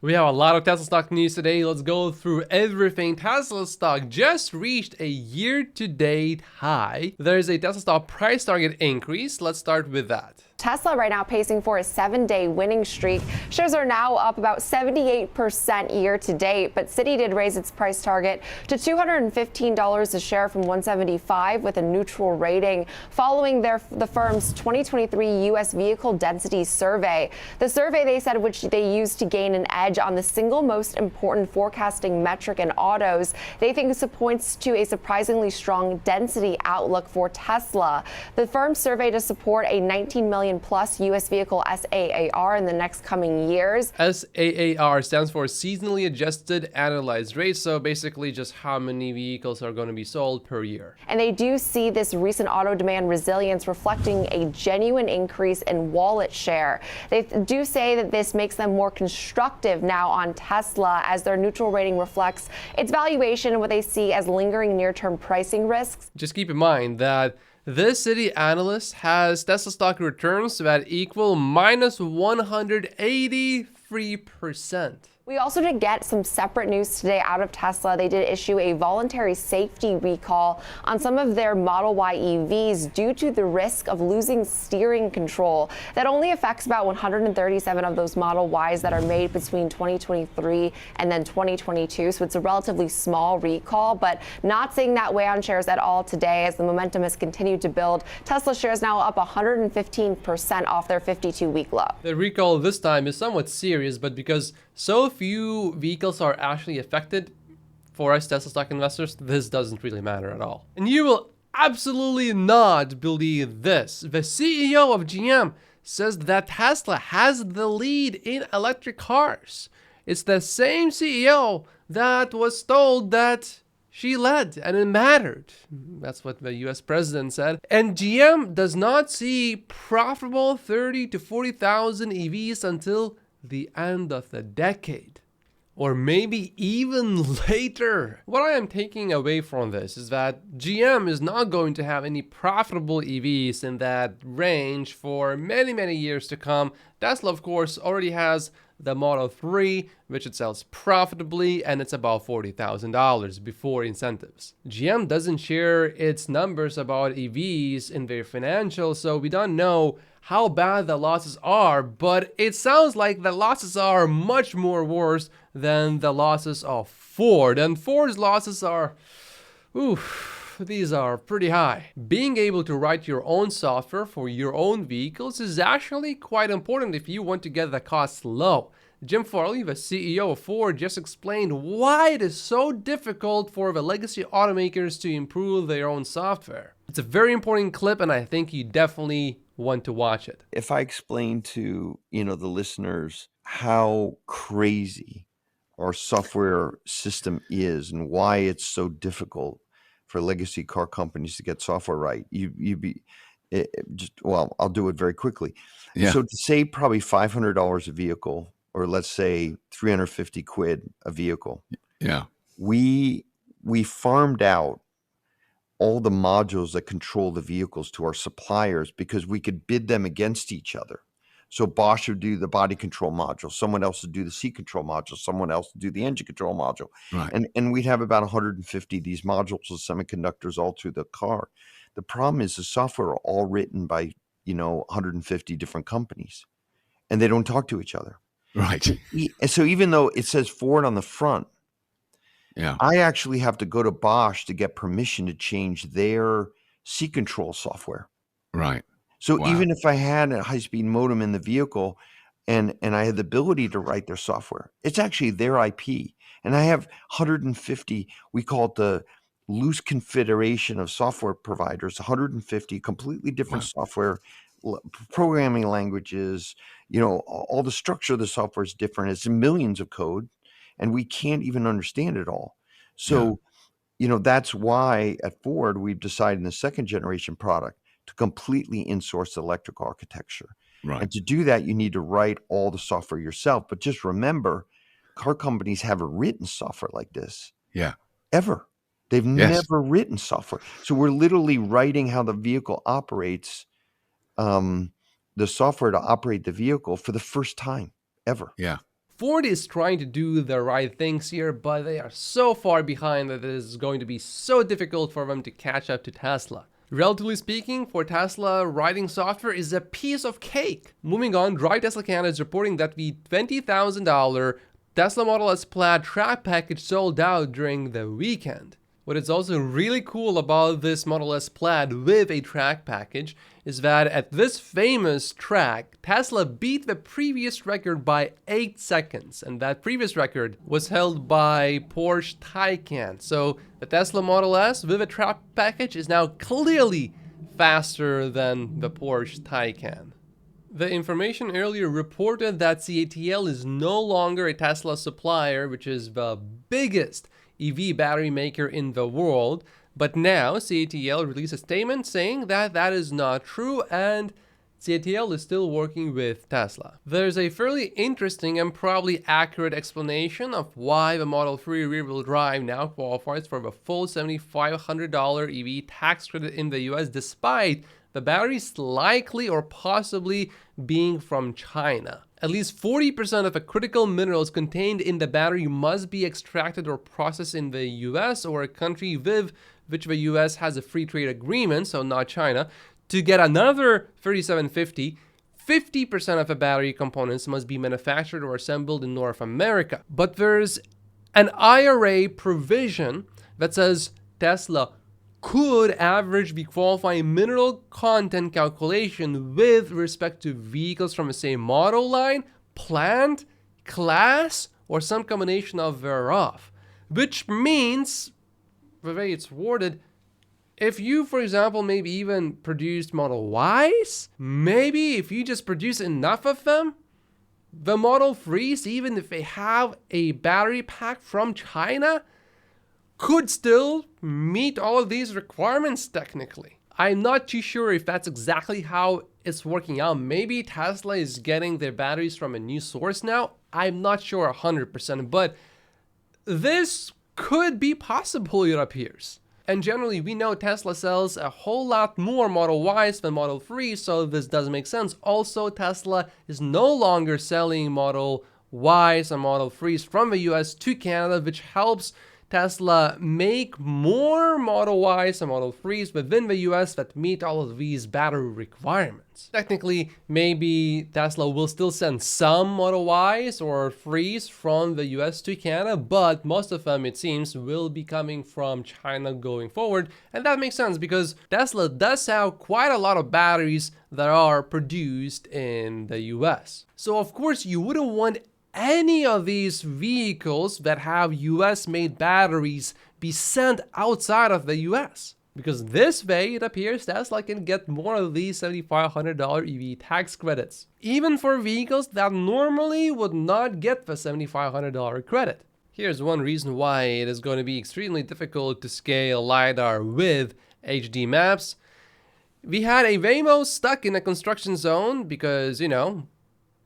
We have a lot of Tesla stock news today. Let's go through everything. Tesla stock just reached a year-to-date high. There's a Tesla stock price target increase. Let's start with that. Tesla right now pacing for a 7-day winning streak. Shares are now up about 78% year to date, but Citi did raise its price target to $215 a share from $175 with a neutral rating following the firm's 2023 U.S. vehicle density survey. The survey, they said, which they used to gain an edge on the single most important forecasting metric in autos. They think this points to a surprisingly strong density outlook for Tesla. The firm surveyed to support a 19 million plus U.S. vehicle SAAR in the next coming years. SAAR stands for seasonally adjusted annualized rate, so basically just how many vehicles are going to be sold per year. And they do see this recent auto demand resilience reflecting a genuine increase in wallet share. They do say that this makes them more constructive now on Tesla, as their neutral rating reflects its valuation and what they see as lingering near-term pricing risks. Just keep in mind that this Citi analyst has Tesla stock returns that equal minus 183%. We also did get some separate news today out of Tesla. They did issue a voluntary safety recall on some of their Model Y EVs due to the risk of losing steering control. That only affects about 137 of those Model Ys that are made between 2023 and then 2022. So it's a relatively small recall, but not seeing that weigh on shares at all today as the momentum has continued to build. Tesla shares now up 115% off their 52-week low. The recall this time is somewhat serious, but because so few vehicles are actually affected, for us Tesla stock investors, this doesn't really matter at all. And you will absolutely not believe this. The CEO of GM says that Tesla has the lead in electric cars. It's the same CEO that was told that she led and it mattered. That's what the US president said. And GM does not see profitable 30 to 40,000 EVs until the end of the decade, or maybe even later. What I am taking away from this is that GM is not going to have any profitable EVs in that range for many, many years to come. Tesla, of course, already has the Model 3, which it sells profitably, and it's about $40,000 before incentives. GM doesn't share its numbers about EVs in their financials, so we don't know how bad the losses are, but it sounds like the losses are much more worse than the losses of Ford, and Ford's losses are, these are pretty high. Being able to write your own software for your own vehicles is actually quite important if you want to get the costs low. Jim Farley, the CEO of Ford, just explained why it is so difficult for the legacy automakers to improve their own software. It's a very important clip, and I think you definitely want to watch it. If I explain to, the listeners how crazy our software system is and why it's so difficult for legacy car companies to get software right, I'll do it very quickly. Yeah. So to save probably $500 a vehicle, or let's say 350 quid a vehicle. Yeah. We farmed out all the modules that control the vehicles to our suppliers because we could bid them against each other. So Bosch would do the body control module, someone else would do the seat control module, someone else would do the engine control module. Right. And we'd have about 150 of these modules of semiconductors all through the car. The problem is the software are all written by, 150 different companies, and they don't talk to each other. Right. So even though it says Ford on the front, Yeah. I actually have to go to Bosch to get permission to change their seat control software. Right. So Wow. even if I had a high-speed modem in the vehicle and I had the ability to write their software, it's actually their IP. And I have 150, we call it the loose confederation of software providers, 150 completely different software programming languages. All the structure of the software is different. It's millions of code, and we can't even understand it all. So, that's why at Ford, we've decided in the second generation product to completely insource the electrical architecture. Right. And to do that, you need to write all the software yourself. But just remember, car companies haven't written software like this. Yeah. Ever. They've never written software. So we're literally writing how the vehicle operates, the software to operate the vehicle for the first time ever. Yeah. Ford is trying to do the right things here, but they are so far behind that it is going to be so difficult for them to catch up to Tesla. Relatively speaking, for Tesla, writing software is a piece of cake. Moving on, Drive Tesla Canada is reporting that the $20,000 Tesla Model S Plaid track package sold out during the weekend. What is also really cool about this Model S Plaid with a track package is that at this famous track, Tesla beat the previous record by 8 seconds, and that previous record was held by Porsche Taycan. So the Tesla Model S with a track package is now clearly faster than the Porsche Taycan. The information earlier reported that CATL is no longer a Tesla supplier, which is the biggest EV battery maker in the world, but now CATL released a statement saying that that is not true and CATL is still working with Tesla. There's a fairly interesting and probably accurate explanation of why the Model 3 rear-wheel drive now qualifies for the full $7,500 EV tax credit in the US, despite the batteries likely or possibly being from China. At least 40% of the critical minerals contained in the battery must be extracted or processed in the US or a country with which the US has a free trade agreement, so not China. To get another 3750, 50% of the battery components must be manufactured or assembled in North America. But there's an IRA provision that says Tesla could average the qualifying mineral content calculation with respect to vehicles from the same model line, plant, class, or some combination of thereof. Which means, the way it's worded, if you, for example, maybe even produced Model Ys, maybe if you just produce enough of them, the Model 3s, even if they have a battery pack from China, could still meet all of these requirements technically. I'm not too sure if that's exactly how it's working out. Maybe Tesla is getting their batteries from a new source now. I'm not sure 100%, but this could be possible, it appears. And generally, we know Tesla sells a whole lot more Model Ys than Model 3, so this does make sense. Also, Tesla is no longer selling Model Ys and Model 3s from the US to Canada, which helps Tesla make more Model Ys and Model 3s within the US that meet all of these battery requirements. Technically, maybe Tesla will still send some Model Ys or 3s from the US to Canada, but most of them, it seems, will be coming from China going forward. And that makes sense because Tesla does have quite a lot of batteries that are produced in the US. So of course, you wouldn't want any of these vehicles that have US-made batteries be sent outside of the US. Because this way, it appears Tesla can get more of these $7,500 EV tax credits, even for vehicles that normally would not get the $7,500 credit. Here's one reason why it is going to be extremely difficult to scale Lidar with HD maps. We had a Waymo stuck in a construction zone because,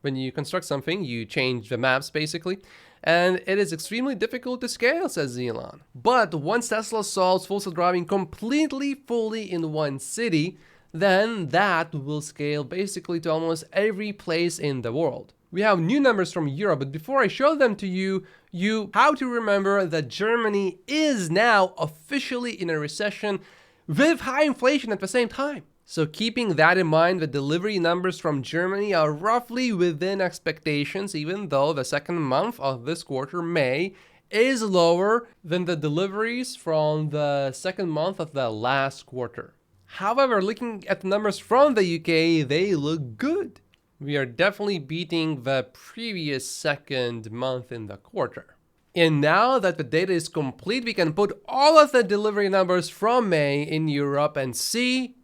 when you construct something, you change the maps basically, and it is extremely difficult to scale, says Elon. But once Tesla solves full self-driving completely fully in one city, then that will scale basically to almost every place in the world. We have new numbers from Europe, but before I show them to you, you have to remember that Germany is now officially in a recession with high inflation at the same time. So keeping that in mind, the delivery numbers from Germany are roughly within expectations, even though the second month of this quarter, May, is lower than the deliveries from the second month of the last quarter. However, looking at the numbers from the UK, they look good. We are definitely beating the previous second month in the quarter. And now that the data is complete, we can put all of the delivery numbers from May in Europe and see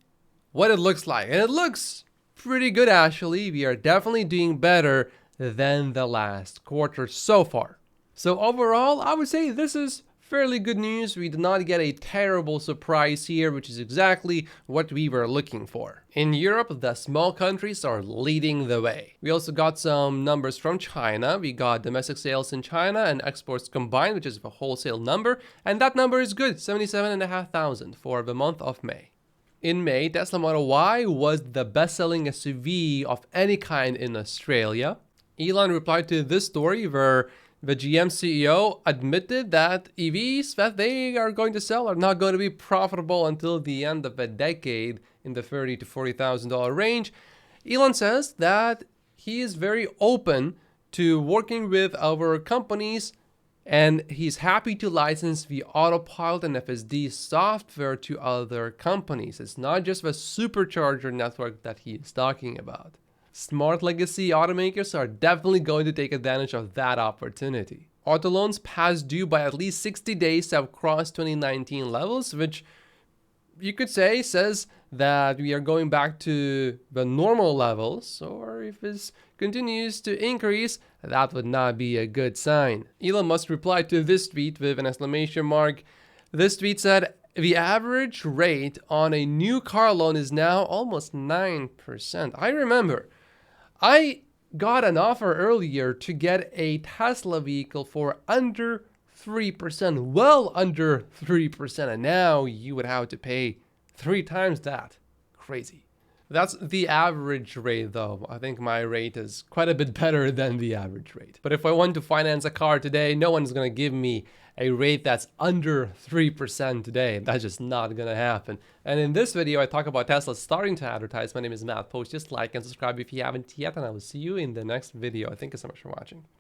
what it looks like. And it looks pretty good, actually. We are definitely doing better than the last quarter so far. So overall, I would say this is fairly good news. We did not get a terrible surprise here, which is exactly what we were looking for. In Europe, the small countries are leading the way. We also got some numbers from China. We got domestic sales in China and exports combined, which is the wholesale number. And that number is good, 77,500 for the month of May. In May, Tesla Model Y was the best-selling SUV of any kind in Australia. Elon replied to this story where the GM CEO admitted that EVs that they are going to sell are not going to be profitable until the end of the decade in the $30,000 to $40,000 range. Elon says that he is very open to working with our companies, and he's happy to license the Autopilot and FSD software to other companies. It's not just the supercharger network that he is talking about. Smart legacy automakers are definitely going to take advantage of that opportunity. Auto loans past due by at least 60 days have crossed 2019 levels, which you could say says that we are going back to the normal levels, or if this continues to increase, that would not be a good sign. Elon Musk replied to this tweet with an exclamation mark. This tweet said, the average rate on a new car loan is now almost 9%. I remember I got an offer earlier to get a Tesla vehicle for under 3%, well under 3%, and now you would have to pay 3 times that. Crazy. That's the average rate though. I think my rate is quite a bit better than the average rate. But if I want to finance a car today, no one's going to give me a rate that's under 3% today. That's just not going to happen. And in this video, I talk about Tesla starting to advertise. My name is Matt Post. Just like and subscribe if you haven't yet, and I will see you in the next video. Thank you so much for watching.